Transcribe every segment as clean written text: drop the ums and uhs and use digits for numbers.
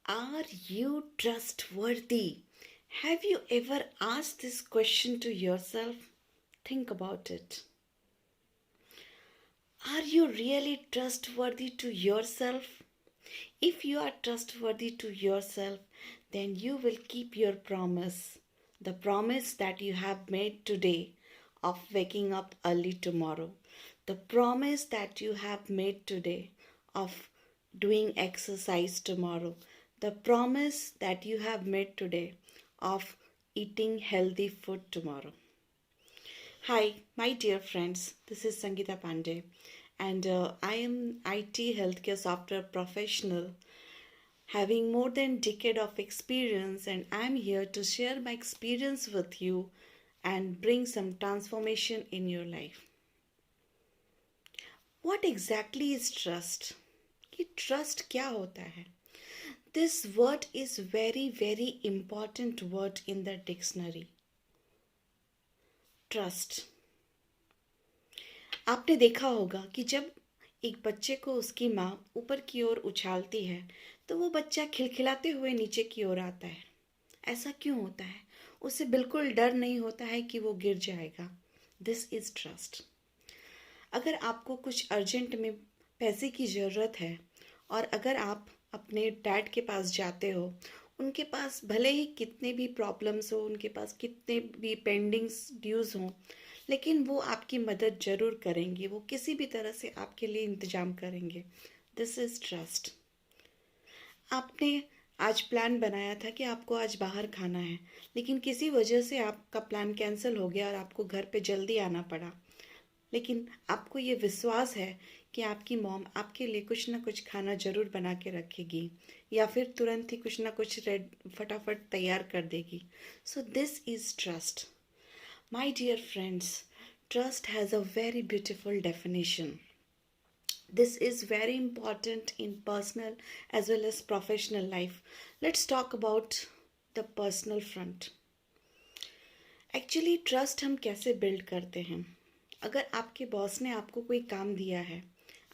Are you trustworthy? Have you ever asked this question to yourself? Think about it. Are you really trustworthy to yourself? If you are trustworthy to yourself, then you will keep your promise. The promise that you have made today of waking up early tomorrow. The promise that you have made today of doing exercise tomorrow. The promise that you have made today of eating healthy food tomorrow. Hi, my dear friends. This is Sangeeta Pandey, and I am IT healthcare software professional having more than decade of experience, and I'm here to share my experience with you and bring some transformation in your life. What exactly is trust? कि trust क्या होता है? This word is very important word in the dictionary. Trust. आपने देखा होगा कि जब एक बच्चे को उसकी माँ ऊपर की ओर उछालती है तो वो बच्चा खिलखिलाते हुए नीचे की ओर आता है। ऐसा क्यों होता है? उसे बिल्कुल डर नहीं होता है कि वो गिर जाएगा। This is trust. अगर आपको कुछ अर्जेंट में पैसे की ज़रूरत है और अगर आप अपने डैड के पास जाते हो, उनके पास भले ही कितने भी प्रॉब्लम्स हो, उनके पास कितने भी पेंडिंग्स ड्यूज़ हों, लेकिन वो आपकी मदद ज़रूर करेंगे। वो किसी भी तरह से आपके लिए इंतज़ाम करेंगे। This is trust. आपने आज प्लान बनाया था कि आपको आज बाहर खाना है, लेकिन किसी वजह से आपका प्लान कैंसिल हो गया और आपको घर पे जल्दी आना पड़ा। लेकिन आपको ये विश्वास है कि आपकी मॉम आपके लिए कुछ ना कुछ खाना ज़रूर बना के रखेगी या फिर तुरंत ही कुछ ना कुछ फटाफट तैयार कर देगी। So this is trust. My dear friends, trust has a very beautiful definition. This is very important in personal as well as professional life. Let's talk about the personal front. Actually trust हम कैसे build करते हैं? अगर आपके boss ने आपको कोई काम दिया है,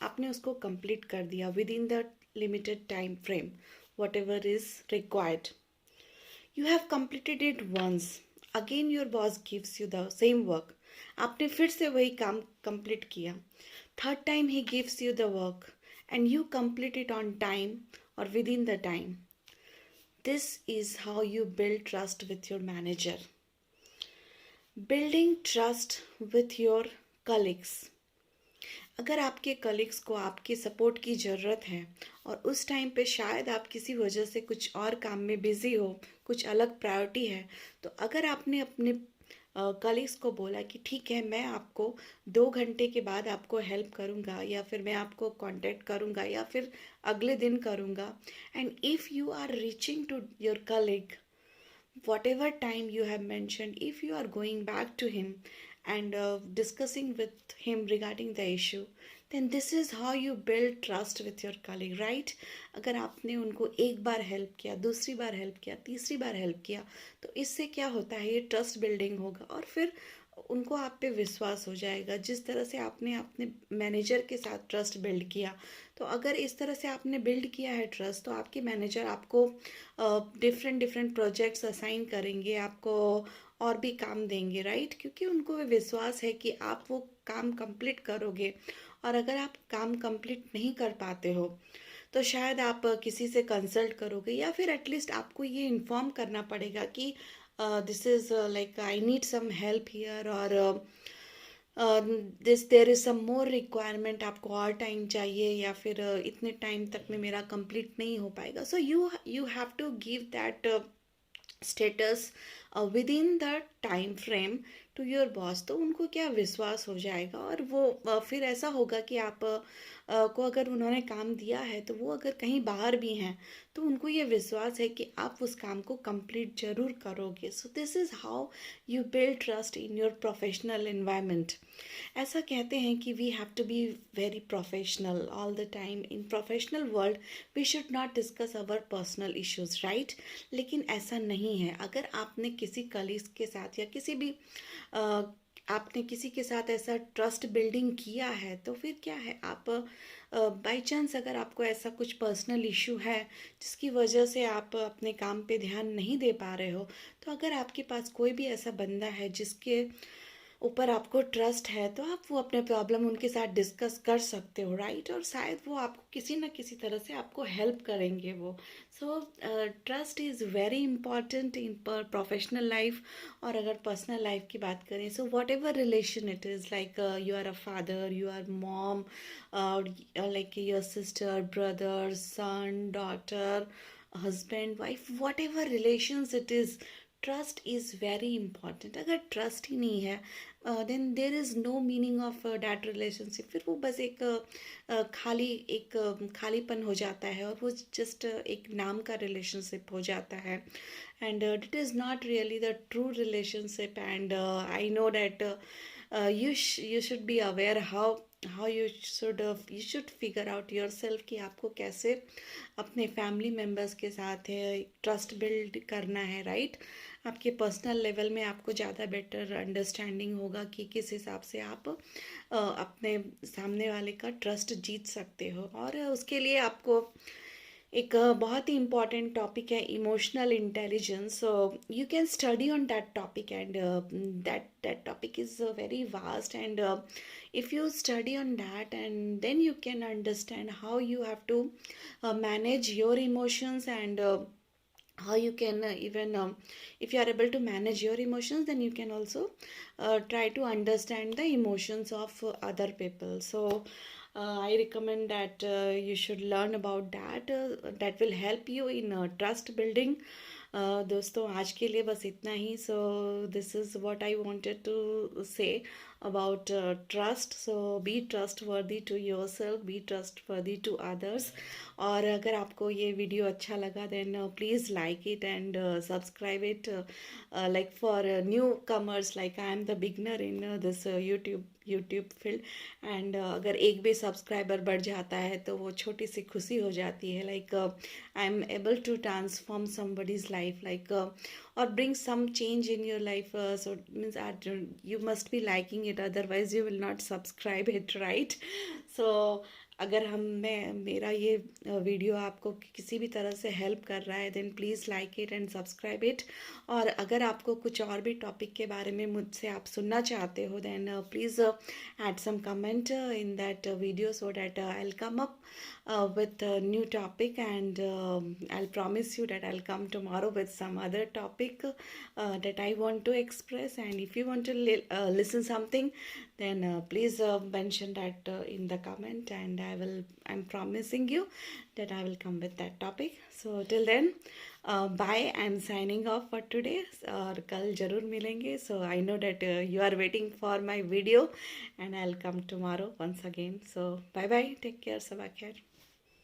आपने उसको कंप्लीट कर दिया within the limited time frame, whatever is required, you have completed it once, again your boss gives you the same work, आपने फिर से वही काम कंप्लीट किया, थर्ड टाइम ही gives you the work and you complete it on time और within the time. This is how you build trust with your manager. Building trust with your colleagues. अगर आपके colleagues को आपकी support की ज़रूरत है और उस टाइम पे शायद आप किसी वजह से कुछ और काम में बिज़ी हो, कुछ अलग प्रायोरिटी है, तो अगर आपने अपने कलीग्स को बोला कि ठीक है, मैं आपको 2 घंटे के बाद आपको हेल्प करूँगा या फिर मैं आपको कांटेक्ट करूँगा या फिर अगले दिन करूँगा, and if you are reaching to your colleague whatever time you have mentioned, if you are going back to him and discussing with him regarding the issue, then this is how you build trust with your colleague, right? अगर आपने उनको एक बार help किया, दूसरी बार help किया, तीसरी बार help किया, तो इससे क्या होता है, ये ट्रस्ट बिल्डिंग होगा और फिर उनको आप पे विश्वास हो जाएगा। जिस तरह से आपने अपने मैनेजर के साथ ट्रस्ट बिल्ड किया, तो अगर इस तरह से आपने बिल्ड किया है ट्रस्ट, तो आपके मैनेजर आपको डिफरेंट डिफरेंट प्रोजेक्ट्स असाइन करेंगे, आपको और भी काम देंगे, राइट? क्योंकि उनको भी विश्वास है कि आप वो काम कंप्लीट करोगे। और अगर आप काम कंप्लीट नहीं कर पाते हो तो शायद आप किसी से कंसल्ट करोगे या फिर एटलीस्ट आपको ये इन्फॉर्म करना पड़ेगा कि this is like I need some help here और this there is some more requirement, आपको और टाइम चाहिए या फिर इतने टाइम तक में मेरा कंप्लीट नहीं हो पाएगा. So you have to give that status within the time frame to your boss. तो उनको क्या विश्वास हो जाएगा और वो फिर ऐसा होगा कि आप को अगर उन्होंने काम दिया है तो वो अगर कहीं बाहर भी हैं तो उनको ये विश्वास है कि आप उस काम को कंप्लीट ज़रूर करोगे. So this is how you build trust in your professional environment. ऐसा कहते हैं कि we have to be very professional all the time. In professional world we should not discuss our personal issues, right? लेकिन ऐसा नहीं है. अगर आपने किसी कलीग्स के साथ या किसी भी आपने किसी के साथ ऐसा ट्रस्ट बिल्डिंग किया है तो फिर क्या है, आप बाई चांस अगर आपको ऐसा कुछ पर्सनल इशू है जिसकी वजह से आप अपने काम पे ध्यान नहीं दे पा रहे हो, तो अगर आपके पास कोई भी ऐसा बंदा है जिसके ऊपर आपको ट्रस्ट है, तो आप वो अपने प्रॉब्लम उनके साथ डिस्कस कर सकते हो, राइट? और शायद वो आपको किसी ना किसी तरह से आपको हेल्प करेंगे वो। So trust is very important in पर प्रोफेशनल लाइफ। और अगर पर्सनल लाइफ की बात करें, so whatever relation it is, like you are a father, you are mom, like your sister, brother, son, daughter, husband, wife, whatever relations it is, trust is very important. अगर trust ही नहीं है, then there is no meaning of that relationship. फिर वो बस एक खालीपन हो जाता है, और वो जस्ट एक नाम का रिलेशनशिप हो जाता है। And it is not really the true relationship. And I know that you should be aware how you should figure out yourself कि आपको कैसे अपने फैमिली मेम्बर्स के साथ है ट्रस्ट बिल्ड करना है, राइट? आपके पर्सनल लेवल में आपको ज़्यादा बेटर अंडरस्टैंडिंग होगा कि किस हिसाब से आप अपने सामने वाले का ट्रस्ट जीत सकते हो। और उसके लिए आपको एक बहुत ही इम्पॉर्टेंट टॉपिक है emotional intelligence. You can study on that topic, and that topic is very vast. And if you study on that, and then you can understand how you have to manage your emotions, and how you can even if you are able to manage your emotions, then you can also try to understand the emotions of other people. So I recommend that you should learn about that. That will help you in trust building. दोस्तों, आज के लिए बस इतना ही। So this is what I wanted to say about trust. So be trustworthy to yourself, be trustworthy to others. और अगर आपको ये वीडियो अच्छा लगा, then please like it and subscribe it, like for newcomers, like I am the beginner in this YouTube field. And अगर एक भी subscriber बढ़ जाता है तो वो छोटी सी खुशी हो जाती है, like I am able to transform somebody's life, like or bring some change in your life. So it means you must be liking it, otherwise you will not subscribe it, right? So अगर मेरा ये video आपको किसी भी तरह से help कर रहा है, then please like it and subscribe it. और अगर आपको कुछ और भी टॉपिक के बारे में मुझसे आप सुनना चाहते हो, then please add some comment in that video, so that I will come up with a new topic, and I'll promise you that I'll come tomorrow with some other topic that I want to express. And if you want to listen something, then please mention that in the comment, and I'm promising you that I will come with that topic. So till then, bye. I'm signing off for today, और कल ज़रूर मिलेंगे. So I know that you are waiting for my video, and I'll come tomorrow once again. So bye bye, take care, sabah khair.